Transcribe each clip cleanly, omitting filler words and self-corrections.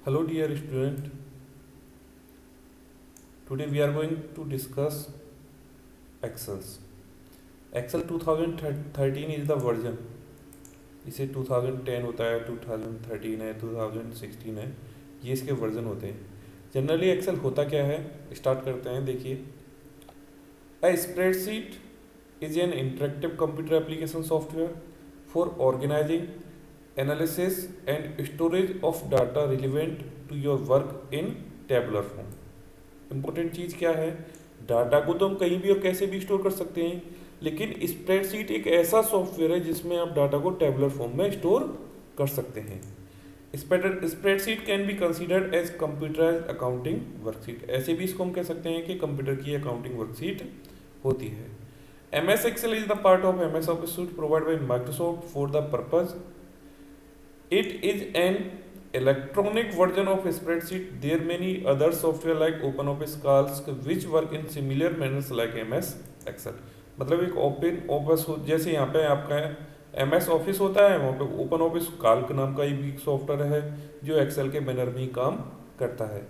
Hello dear student, today we are going to discuss Excels. Excel 2013 is the version. इसे 2010 होता है, 2013 है, 2016 है, ये इसके वर्जन होते हैं. जनरली एक्सेल होता क्या है, स्टार्ट करते हैं. देखिए, a spreadsheet is an interactive computer application software for organizing analysis and storage of data relevant to your work in tabular form. Important चीज़ क्या है, डाटा को तो हम कहीं भी और कैसे भी स्टोर कर सकते हैं, लेकिन स्प्रेडशीट एक ऐसा सॉफ्टवेयर है जिसमें आप डाटा को टेबुलर फॉर्म में स्टोर कर सकते हैं. Spreadsheet can be considered as computerised accounting worksheet. ऐसे भी इसको हम कह सकते हैं कि कंप्यूटर की अकाउंटिंग वर्कशीट होती है. MS Excel is the part of MS Office suite provided by Microsoft for the purpose. It is an electronic version of spreadsheet. There are many other software like OpenOffice Calc which work in similar manners like MS Excel. मतलब एक open office जैसे यहाँ पे आपका MS office होता है, वहाँ पे ओपन ऑफिस काल्क नाम का भी सॉफ्टवेयर है जो एक्सेल के बैनर में ही काम करता है.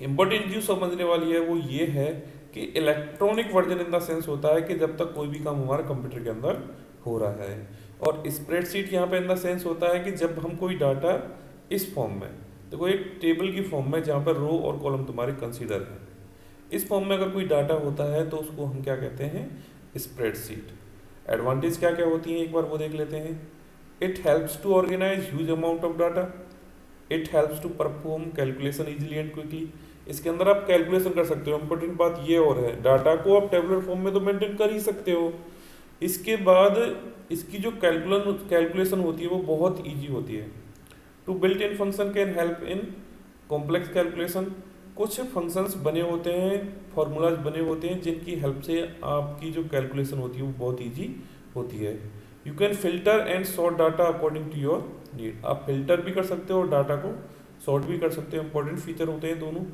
इम्पोर्टेंट जो समझने वाली है वो ये है कि electronic version in the sense होता है कि जब तक कोई भी काम हमारा कंप्यूटर के अंदर हो रहा है, और स्प्रेडशीट यहाँ पे इन द सेंस होता है कि जब हम कोई डाटा इस फॉर्म में, देखो एक टेबल की फॉर्म में जहाँ पर रो और कॉलम तुम्हारे कंसीडर है, इस फॉर्म में अगर कोई डाटा होता है तो उसको हम क्या कहते हैं, स्प्रेडशीट. एडवांटेज क्या क्या होती हैं एक बार वो देख लेते हैं. It helps to organise huge amount of data. It helps to perform calculation easily and quickly. इसके अंदर आप कैलकुलेशन कर सकते हो. इंपॉर्टेंट बात ये और है, डाटा को आप टेबुलर फॉर्म में तो मेंटेन कर ही सकते हो, इसके बाद इसकी जो कैलकुलेशन होती है वो बहुत इजी होती है. Two built in function can help in complex calculation. कुछ फंक्शंस बने होते हैं, फार्मूलाज बने होते हैं जिनकी हेल्प से आपकी जो कैलकुलेशन होती है वो बहुत इजी होती है. You can filter and sort data according to your need. आप फिल्टर भी कर सकते हो और डाटा को सॉर्ट भी कर सकते हो. इंपॉर्टेंट फीचर होते हैं दोनों.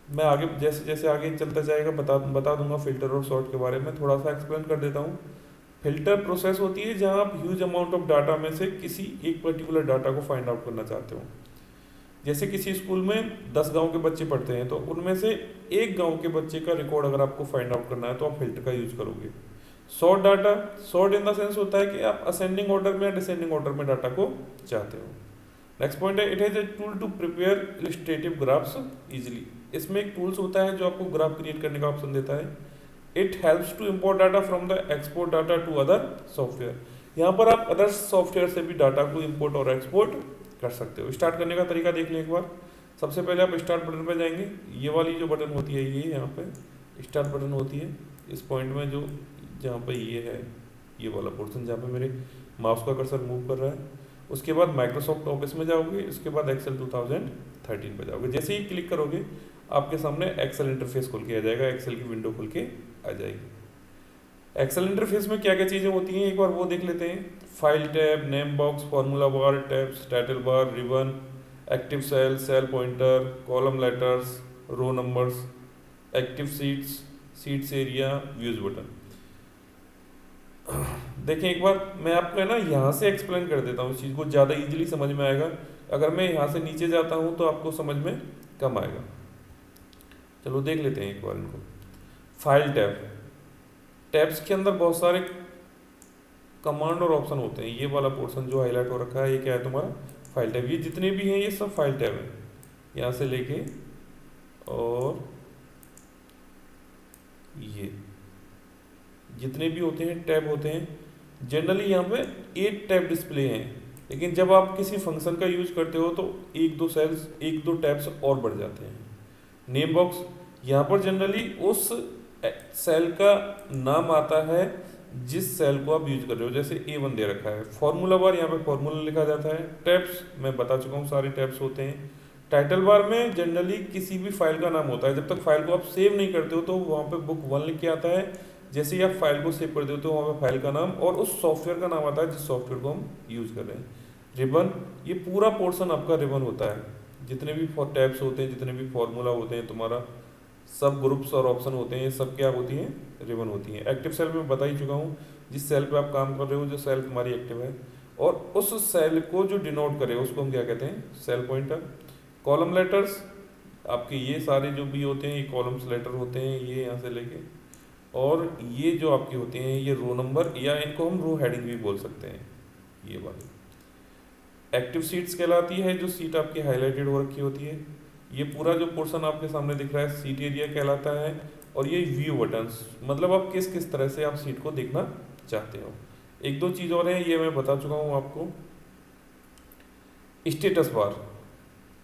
मैं आगे जैसे जैसे आगे चलता जाएगा बता दूंगा फिल्टर और सॉर्ट के बारे में. थोड़ा सा एक्सप्लेन कर देता हूँ. फिल्टर प्रोसेस होती है जहाँ आप ह्यूज अमाउंट ऑफ डाटा में से किसी एक पर्टिकुलर डाटा को फाइंड आउट करना चाहते हो. जैसे किसी स्कूल में 10 गांव के बच्चे पढ़ते हैं, तो उनमें से एक गांव के बच्चे का रिकॉर्ड अगर आपको फाइंड आउट करना है तो आप फिल्टर का यूज करोगे. Sort data, sort in the sense होता है कि आप असेंडिंग ऑर्डर में या डिसेंडिंग ऑर्डर में डाटा को चाहते हो. नेक्स्ट पॉइंट है, it has a tool to prepare illustrative graphs easily. इसमें एक टूल्स होता है जो आपको ग्राफ क्रिएट करने का ऑप्शन देता है. It helps to import data from the export data to other software. यहाँ पर आप अदर सॉफ्टवेयर से भी डाटा को इम्पोर्ट और एक्सपोर्ट कर सकते हो. स्टार्ट करने का तरीका देख लें एक बार. सबसे पहले आप स्टार्ट बटन पर जाएंगे. ये वाली जो बटन होती है, ये यहाँ पे स्टार्ट बटन होती है. इस पॉइंट में जो जहाँ पे ये है, ये वाला पोर्शन जहाँ पे मेरे माउस का कर्सर मूव कर रहा है, उसके बाद माइक्रोसॉफ्ट ऑफिस में जाओगे. उसके बाद एक्सेल 2013 पे जाओगे. जैसे ही क्लिक करोगे आपके सामने एक्सेल इंटरफेस खुल के आ जाएगा, एक्सेल की विंडो खुल के आ जाएगी. एक्सेल इंटरफेस में क्या क्या चीज़ें होती हैं एक बार वो देख लेते हैं. File tab, name box, formula bar tabs, title bar, ribbon, active cell, cell pointer, column letters, row numbers, active sheets, sheets area, views button. देखें एक बार, मैं आपको ना यहाँ से एक्सप्लेन कर देता हूँ इस चीज़ को, ज़्यादा इजीली समझ में आएगा. अगर मैं यहाँ से नीचे जाता हूँ तो आपको समझ में कम आएगा. चलो देख लेते हैं एक बार इनको. फाइल टैब, टैब्स के अंदर बहुत सारे कमांड और ऑप्शन होते हैं. ये वाला पोर्शन जो हाईलाइट हो रखा है ये क्या है, तुम्हारा फाइल टैब. ये जितने भी हैं ये सब फाइल टैब है, यहाँ से लेके और ये जितने भी होते हैं टैब होते हैं. जनरली यहाँ पे 8 टैब डिस्प्ले हैं, लेकिन जब आप किसी फंक्शन का यूज करते हो तो एक दो टैब्स और बढ़ जाते हैं. नेम बॉक्स, यहाँ पर जनरली उस सेल का नाम आता है जिस सेल को आप यूज कर रहे हो. जैसे A1 दे रखा है. फॉर्मूला बार, यहाँ पे फॉर्मूला लिखा जाता है. टैब्स मैं बता चुका हूँ, सारे टैब्स होते हैं. टाइटल बार में जनरली किसी भी फाइल का नाम होता है. जब तक फाइल को आप सेव नहीं करते हो तो वहाँ पे बुक 1 लिख के आता है. जैसे ही आप फाइल को सेव कर देते हो वहाँ पे फाइल का नाम और उस सॉफ्टवेयर का नाम आता है जिस सॉफ्टवेयर को हम यूज कर रहे हैं. रिबन, ये पूरा पोर्शन आपका रिबन होता है. जितने भी टैब्स होते हैं, जितने भी फॉर्मूला होते हैं, तुम्हारा सब ग्रुप्स और ऑप्शन होते हैं, ये सब क्या होती हैं, रिबन होती हैं. एक्टिव सेल में बता ही चुका हूँ, जिस सेल पे आप काम कर रहे हो, जो सेल तुम्हारी एक्टिव है. और उस सेल को जो डिनोट करे उसको हम क्या कहते हैं, सेल पॉइंटर। कॉलम लेटर्स आपके ये सारे जो भी होते हैं ये कॉलम्स लेटर होते हैं, ये यहाँ से लेके, और ये जो आपके होते हैं ये रो नंबर, या इनको हम रो हेडिंग भी बोल सकते हैं, ये वाली। एक्टिव सीट्स कहलाती है जो सीट आपकी हाईलाइटेड हो रखी होती है। ये पूरा जो पोर्शन आपके सामने दिख रहा है सीट एरिया कहलाता है। और ये व्यू बटन्स, मतलब आप किस किस तरह से आप सीट को देखना चाहते हो। एक दो चीज़ और है, ये मैं बता चुका हूँ आपको। स्टेटस बार,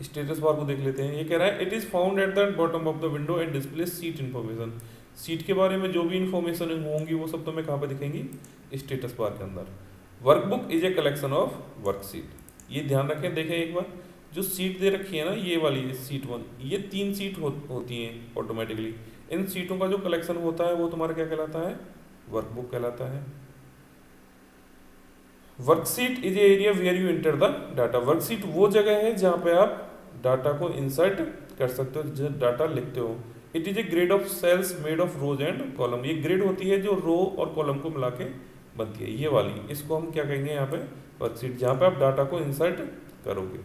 स्टेटस बार को देख लेते हैं। ये कह रहा है it is found at the bottom of the window and display seat information. Seat के बारे में जो भी इन्फॉर्मेशन होंगी वो सब तुम्हें कहाँ पे दिखेंगी, स्टेटस बार के अंदर। Workbook is a collection of worksheet, ये ध्यान रखें। देखें एक बार, जो सीट दे रखी है ना ये वाली सीट 1, ये 3 सीट होती हैं ऑटोमेटिकली। इन सीटों का जो कलेक्शन होता है वो तुम्हारा क्या कहलाता है, वर्कबुक कहलाता है। Worksheet is a area where you enter the data. Worksheet वो जगह है जहाँ पे आप डाटा को इंसर्ट कर सकते हो, जो डाटा लिखते हो। It is a grid of cells made of rows and column, ये ग्रेड होती है जो रो और कॉलम को मिला के बनती है, ये वाली। इसको हम क्या कहेंगे यहाँ पे, वर्कशीट, जहाँ पे आप डाटा को इंसर्ट करोगे।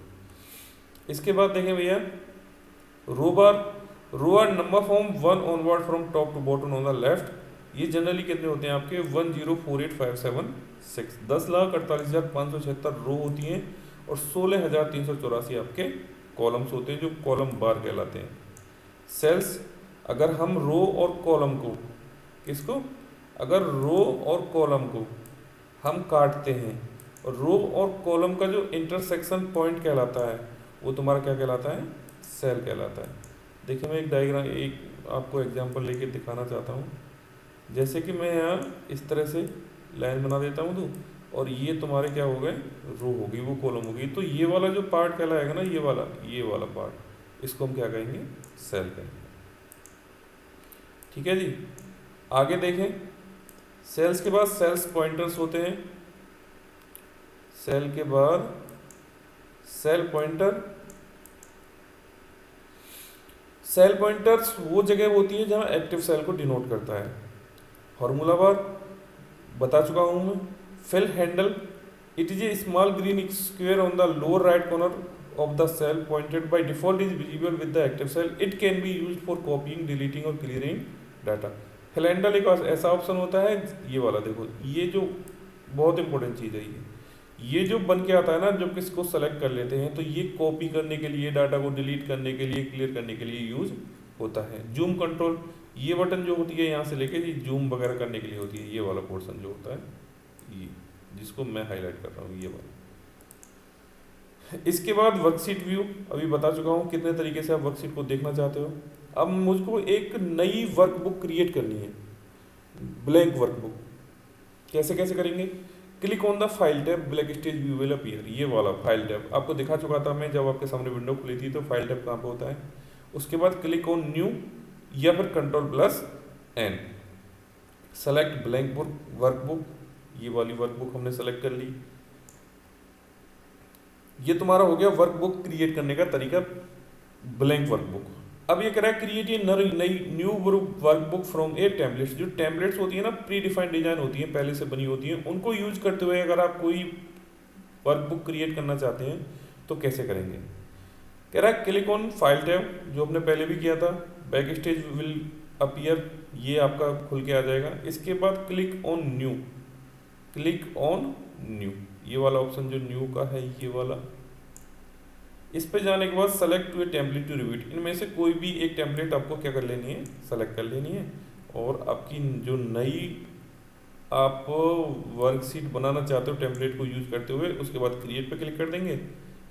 इसके बाद देखें भैया, row bar. Row R number from 1 onward from top to bottom on the left. ये जनरली कितने होते हैं आपके, 1048576, 10,48,576 रो होती हैं और 16,384 आपके कॉलम्स होते हैं जो कॉलम बार कहलाते हैं। सेल्स, अगर हम रो और कॉलम को, किसको, अगर रो और कॉलम को हम काटते हैं, रो और कॉलम का जो इंटरसेक्शन पॉइंट कहलाता है वो तुम्हारा क्या कहलाता है, सेल कहलाता है। देखिए मैं एक डायग्राम, एक आपको एग्जांपल लेके दिखाना चाहता हूँ। जैसे कि मैं यहाँ इस तरह से लाइन बना देता हूँ तो, और ये तुम्हारे क्या हो गए, रो होगी, वो कॉलम होगी। तो ये वाला जो पार्ट कहलाएगा ना, ये वाला पार्ट, इसको हम क्या कहेंगे, सेल कहेंगे। ठीक है जी। आगे देखें, सेल्स के बाद सेल्स पॉइंटर्स होते हैं। सेल के बाद सेल पॉइंटर। सेल पॉइंटर्स वो जगह होती है जहां एक्टिव सेल को डिनोट करता है। फॉर्मूला बार बता चुका हूं मैं। Fill handle, it is a small green square on the lower right corner of the cell pointed by default is visible with the active cell. It can be used for copying, deleting और clearing data. fill handle एक ऐसा option होता है, ये वाला देखो, ये जो बहुत इंपॉर्टेंट चीज़ है, ये जो बन के आता है ना, जब किसको सेलेक्ट कर लेते हैं तो ये कॉपी करने के लिए, डाटा को डिलीट करने के लिए, क्लियर करने के लिए यूज होता है। जूम कंट्रोल, ये बटन जो होती है यहाँ से लेके ये जूम वगैरह करने के लिए होती है, ये वाला पोर्शन जो होता है ये, जिसको मैं हाईलाइट कर रहा हूँ, ये वाला। इसके बाद वर्कशीट व्यू, अभी बता चुका हूँ कितने तरीके से आप वर्कशीट को देखना चाहते हो। अब मुझको एक नई वर्कबुक क्रिएट करनी है, ब्लैंक वर्कबुक। कैसे कैसे करेंगे, click on the file tab, black stage view will appear, ये वाला फाइल टैब आपको दिखा चुका था मैं जब आपके सामने विंडो खुली थी, तो फाइल टैब कहाँ पे होता है। उसके बाद क्लिक ऑन न्यू या फिर Ctrl+N, सेलेक्ट ब्लैंक वर्कबुक, ये वाली वर्कबुक हमने सेलेक्ट कर ली। ये तुम्हारा हो गया वर्कबुक क्रिएट करने का तरीका, ब्लैंक वर्कबुक। अब ये कह रहा है क्रिएट ये नई new workbook from A templates. जो टेम्पलेट्स होती है ना, प्री डिफाइंड डिजाइन होती है, पहले से बनी होती है, उनको यूज करते हुए अगर आप कोई वर्कबुक क्रिएट करना चाहते हैं तो कैसे करेंगे। कह रहा है क्लिक ऑन फाइल टैब, जो हमने पहले भी किया था, बैक स्टेज विल अपीयर, ये आपका खुल के आ जाएगा। इसके बाद click on new, click on new, ये वाला ऑप्शन जो न्यू का है, ये वाला। इस पे जाने के बाद select to template to repeat, इनमें से कोई भी एक टेम्पलेट आपको क्या कर लेनी है, सेलेक्ट कर लेनी है। और आपकी जो नई आप वर्कशीट बनाना चाहते हो टेम्पलेट को यूज करते हुए, उसके बाद क्रिएट पे क्लिक कर देंगे।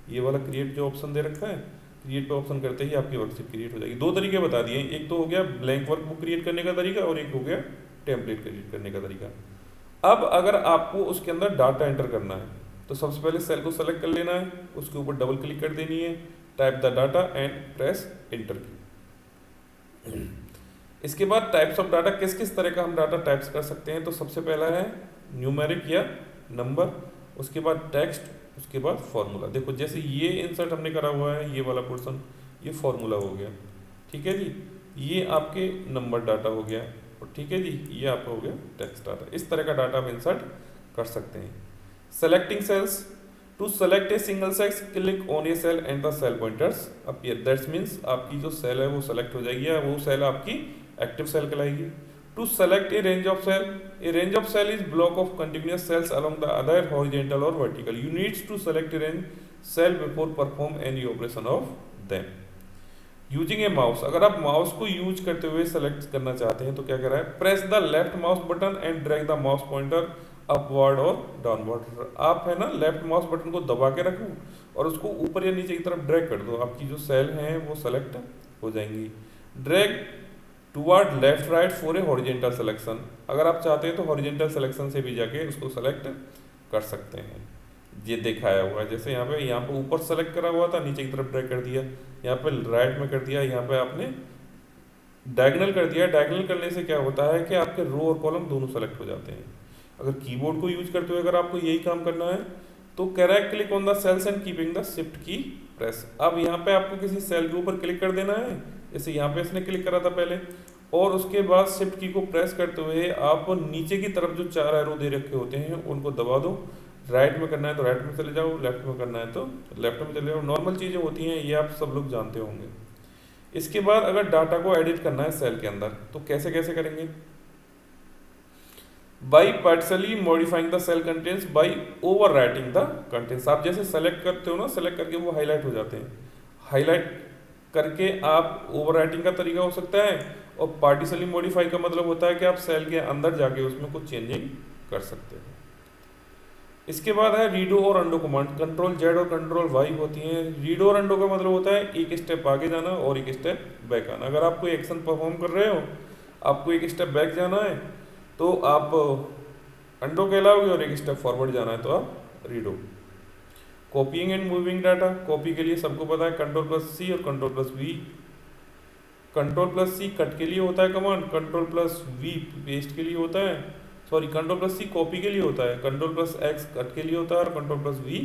ये वाला क्रिएट जो ऑप्शन दे रखा है, क्रिएट पे ऑप्शन करते ही आपकी वर्कशीट क्रिएट हो जाएगी। दो तरीके बता दिए, एक तो हो गया ब्लैंक वर्कबुक क्रिएट करने का तरीका और एक हो गया टेम्पलेट क्रिएट करने का तरीका। अब अगर आपको उसके अंदर डाटा एंटर करना है तो सबसे पहले सेल को सेलेक्ट कर लेना है, उसके ऊपर डबल क्लिक कर देनी है, type the data and press enter की। इसके बाद टाइप्स ऑफ डाटा, किस किस तरह का हम डाटा टाइप्स कर सकते हैं। तो सबसे पहला है न्यूमेरिक या नंबर, उसके बाद टेक्स्ट, उसके बाद फॉर्मूला। देखो जैसे ये इंसर्ट हमने करा हुआ है, ये वाला पोर्शन, ये फॉर्मूला हो गया, ठीक है जी। ये आपके नंबर डाटा हो गया, ठीक है जी, ये आपका हो गया टेक्स्ट डाटा। इस तरह का डाटा आप इंसर्ट कर सकते हैं। Selecting cells. To select a single cell, click on a cell and the cell pointers appear. That means आपकी जो सेल है वो सेलेक्ट हो जाएगी या वो सेल आपकी एक्टिव सेल कहलाएगी. To select a range of cell, a range of cell is block of continuous cells along the other horizontal or vertical. You need to select a range cell before perform any operation of them. Using A mouse. अगर आप mouse को use करते हुए select करना चाहते हैं तो क्या कर रहा है, press the left mouse button and drag the mouse pointer upward और डाउनवर्ड. आप है ना लेफ्ट माउस बटन को दबा के रखो और उसको ऊपर या नीचे की तरफ ड्रैग कर दो, आपकी जो सेल हैं वो सेलेक्ट हो जाएंगी. Drag toward left right for a horizontal selection. अगर आप चाहते हैं तो हॉरिजॉन्टल सिलेक्शन से भी जाके उसको सेलेक्ट कर सकते हैं. ये दिखाया हुआ है, जैसे यहाँ पे ऊपर सेलेक्ट करा हुआ था, नीचे की तरफ ड्रैग कर दिया, यहाँ पे राइट में कर दिया, यहाँ पे आपने डायगोनल कर दिया. डायगोनल करने से क्या होता है कि आपके रो और कॉलम दोनों सेलेक्ट हो जाते हैं. अगर कीबोर्ड को यूज करते हुए अगर आपको यही काम करना है तो correct click on the cells and keeping the shift key press. अब यहाँ पे आपको किसी सेल के ऊपर क्लिक कर देना है, जैसे यहाँ पे इसने क्लिक करा था पहले, और उसके बाद शिफ्ट की को प्रेस करते हुए आप नीचे की तरफ जो 4 एरो दे रखे होते हैं उनको दबा दो. राइट में करना है तो राइट में चले जाओ, लेफ्ट में करना है तो लेफ्ट में चले जाओ. नॉर्मल चीज़ें होती हैं, ये आप सब लोग जानते होंगे. इसके बाद अगर डाटा को एडिट करना है सेल के अंदर तो कैसे कैसे करेंगे, by partially modifying the cell contents by overwriting the contents. आप जैसे सेलेक्ट करते हो ना, सेलेक्ट करके वो हाईलाइट हो जाते हैं. हाईलाइट करके आप ओवर राइटिंग का तरीका हो सकता है, और पार्टिशली मॉडिफाई का मतलब होता है कि आप सेल के अंदर जाके उसमें कुछ चेंजिंग कर सकते हो. इसके बाद है रीडो और अंडो कमांड. कंट्रोल जेड और कंट्रोल वाई होती हैं. रीडो और अंडो का मतलब होता है एक स्टेप आगे जाना और एक स्टेप बैक आना. अगर आप कोई एक्शन परफॉर्म कर रहे हो, आपको एक स्टेप बैक जाना है तो आप अंडो कहलाओगे, और एक स्टेप फॉरवर्ड जाना है तो आप redo. Copying and moving data. Copy के लिए सबको पता है कंट्रोल प्लस सी और control plus V. Control plus C cut के लिए होता है command, control plus V paste के लिए होता है, sorry control plus C copy के लिए होता है, कंट्रोल प्लस एक्स कट के लिए होता है और कंट्रोल प्लस वी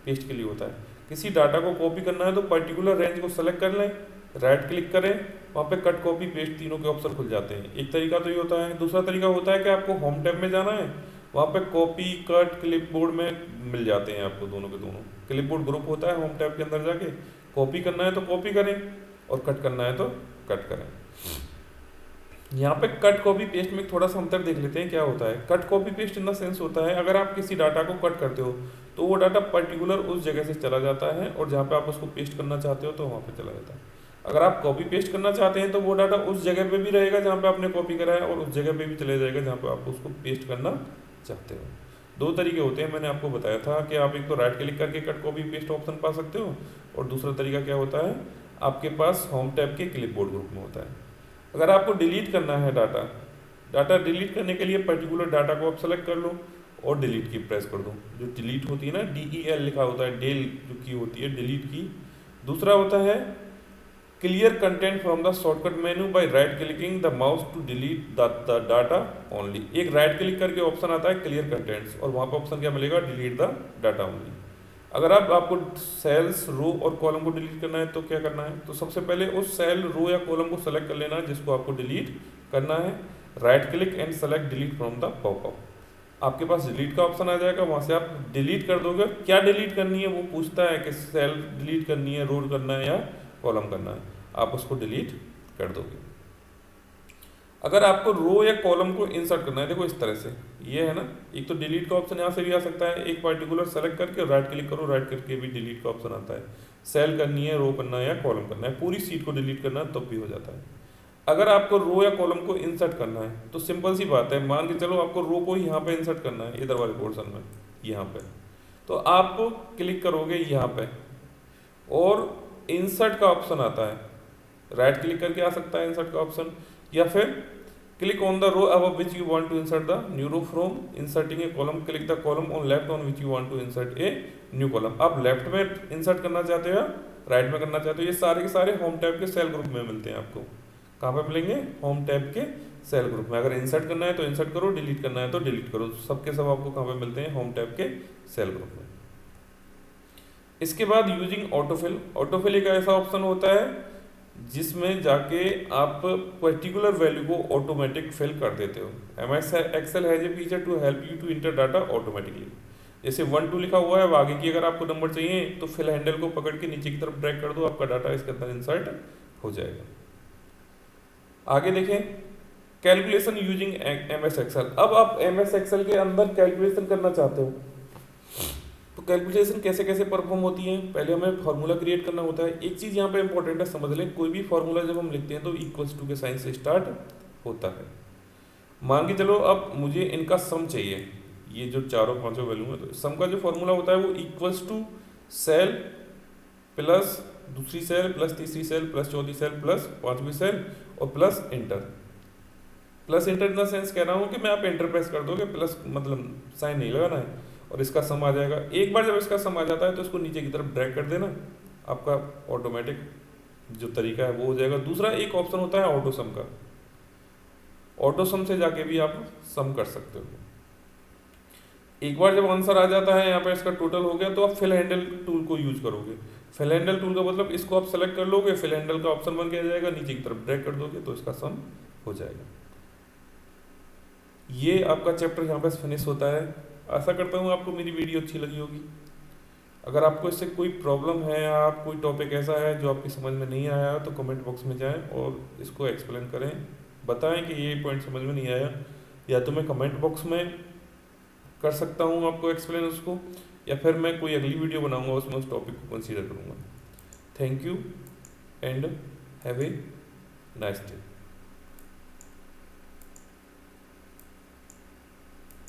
पेस्ट के लिए होता है. किसी डाटा को कॉपी करना है तो पर्टिकुलर रेंज को सेलेक्ट कर लें, राइट क्लिक करें, वहाँ पे कट कॉपी पेस्ट तीनों के ऑप्शन खुल जाते हैं. एक तरीका तो ये होता है. दूसरा तरीका होता है कि आपको होम टैब में जाना है, वहाँ पे कॉपी कट क्लिपबोर्ड में मिल जाते हैं आपको दोनों के दोनों. क्लिपबोर्ड ग्रुप होता है, होम टैब के अंदर जाके कॉपी करना है तो कॉपी करें और कट करना है तो कट करें. यहाँ पे कट कॉपी पेस्ट में थोड़ा सा अंतर देख लेते हैं क्या होता है. Cut copy paste in the sense होता है अगर आप किसी डाटा को कट करते हो तो वो डाटा पर्टिकुलर उस जगह से चला जाता है, और जहाँ पे आप उसको पेस्ट करना चाहते हो तो वहाँ पे चला जाता है. अगर आप कॉपी पेस्ट करना चाहते हैं तो वो डाटा उस जगह पे भी रहेगा जहाँ पे आपने कॉपी करा है, और उस जगह पे भी चले जाएगा जहाँ पे आप उसको पेस्ट करना चाहते हो. 2 तरीके होते हैं, मैंने आपको बताया था कि आप एक तो राइट क्लिक करके कट कॉपी पेस्ट ऑप्शन पा सकते हो, और दूसरा तरीका क्या होता है आपके पास होम टैब के क्लिपबोर्ड ग्रुप में होता है. अगर आपको डिलीट करना है डाटा डिलीट करने के लिए पर्टिकुलर डाटा को आप सेलेक्ट कर लो और डिलीट की प्रेस कर दो. जो डिलीट होती है ना, DEL लिखा होता है, डेल जो की होती है डिलीट की. दूसरा होता है clear content from the shortcut menu by right clicking the mouse to delete the data only. एक राइट क्लिक करके ऑप्शन आता है क्लियर कंटेंट्स, और वहाँ पर ऑप्शन क्या मिलेगा, डिलीट द डाटा ओनली. अगर आपको सेल्स रो और कॉलम को डिलीट करना है तो क्या करना है, तो सबसे पहले उस सेल रो या कॉलम को सेलेक्ट कर लेना है जिसको आपको डिलीट करना है. Right click and select delete from the popup. आपके पास डिलीट का ऑप्शन आ जाएगा, वहाँ से आप डिलीट कर दोगे. क्या डिलीट करनी है वो पूछता है कि सेल डिलीट करनी है, रो करना है या कॉलम करना है, आप उसको डिलीट कर दोगे. अगर आपको रो या कॉलम को इंसर्ट करना है, देखो इस तरह से ये है ना, एक तो डिलीट का ऑप्शन यहाँ से भी आ सकता है, एक पर्टिकुलर सेलेक्ट करके राइट क्लिक करो, राइट करके भी डिलीट का ऑप्शन आता है. सेल करनी है, रो करना है या कॉलम करना है, पूरी सीट को डिलीट करना है तब भी हो जाता है. अगर आपको रो या कॉलम को इंसर्ट करना है तो सिंपल सी बात है, मान के चलो आपको रो को यहाँ पे इंसर्ट करना है इधर वाले पोर्शन में, यहाँ पे, तो आप क्लिक करोगे यहाँ पे और इंसर्ट का ऑप्शन आता है. राइट क्लिक करके आ सकता है इंसर्ट का ऑप्शन, या फिर click on the row above which you want to insert the new row from inserting a column, click the column on left on which you want to insert a new column. आप left में insert करना चाहते हो या right में करना चाहते हो, ये सारे के सारे होम टैब के सेल ग्रुप में मिलते हैं. आपको कहाँ पे मिलेंगे, होम टैब के सेल ग्रुप में. अगर इंसर्ट करना है तो इंसर्ट करो, डिलीट करना है तो डिलीट करो, सबके सब आपको कहाँ पे मिलते हैं, होम टैब के सेल ग्रुप में. इसके बाद यूजिंग ऑटोफिल. ऑटोफिल एक ऐसा ऑप्शन होता है जिसमें जाके आप पर्टिकुलर वैल्यू को ऑटोमेटिक फिल कर देते हो. MS Excel has a feature to help you to enter data automatically. जैसे 1 2 लिखा हुआ है, अब आगे की अगर आपको नंबर चाहिए तो फिल हैंडल को पकड़ के नीचे की तरफ ड्रैग कर दो, आपका डाटा इसके अंदर इंसर्ट हो जाएगा। आगे देखें, कैलकुलेशन यूजिंग एमएस एक्सेल। अब आप एमएस एक्सेल के अंदर कैलकुलेशन करना चाहते हो तो कैलकुलेशन कैसे कैसे परफॉर्म होती है, पहले हमें फार्मूला क्रिएट करना होता है। एक चीज़ यहाँ पे इंपॉर्टेंट है, समझ लें, कोई भी फार्मूला जब हम लिखते हैं तो इक्वल्स टू के साइन से स्टार्ट होता है। मान के चलो अब मुझे इनका सम चाहिए, ये जो चारों पांचों वैल्यू है, तो सम का जो फॉर्मूला होता है वो इक्वल्स टू सेल प्लस दूसरी सेल प्लस तीसरी सेल प्लस चौथी सेल प्लस पांचवी सेल और plus inter. Plus inter in the sense कह रहा हूँ कि मैं आप इंटर प्रेस कर दोगे, प्लस मतलब साइन नहीं लगाना है और इसका सम आ जाएगा। एक बार जब इसका सम आ जाता है तो इसको नीचे की तरफ ड्रैग कर देना, आपका ऑटोमेटिक जो तरीका है वो हो जाएगा। दूसरा एक ऑप्शन होता है ऑटो सम का, ऑटो सम से जाके भी आप सम कर सकते हो। एक बार जब आंसर आ जाता है यहाँ पे इसका टोटल हो गया तो आप फिल हैंडल टूल को यूज करोगे। फिल हैंडल टूल का मतलब इसको आप सेलेक्ट कर लोगे, फिल हैंडल का ऑप्शन बन के आ जाएगा, नीचे की तरफ ड्रैग कर दोगे तो इसका सम हो जाएगा। ये आपका चैप्टर यहाँ पे फिनिश होता है। आशा करता हूँ आपको मेरी वीडियो अच्छी लगी होगी। अगर आपको इससे कोई प्रॉब्लम है या आप कोई टॉपिक ऐसा है जो आपकी समझ में नहीं आया तो कमेंट बॉक्स में जाएं और इसको एक्सप्लेन करें, बताएं कि ये पॉइंट समझ में नहीं आया, या तो मैं कमेंट बॉक्स में कर सकता हूँ आपको एक्सप्लेन उसको, या फिर मैं कोई अगली वीडियो बनाऊंगा उसमें उस टॉपिक को कंसीडर करूँगा। Thank you and have a nice day.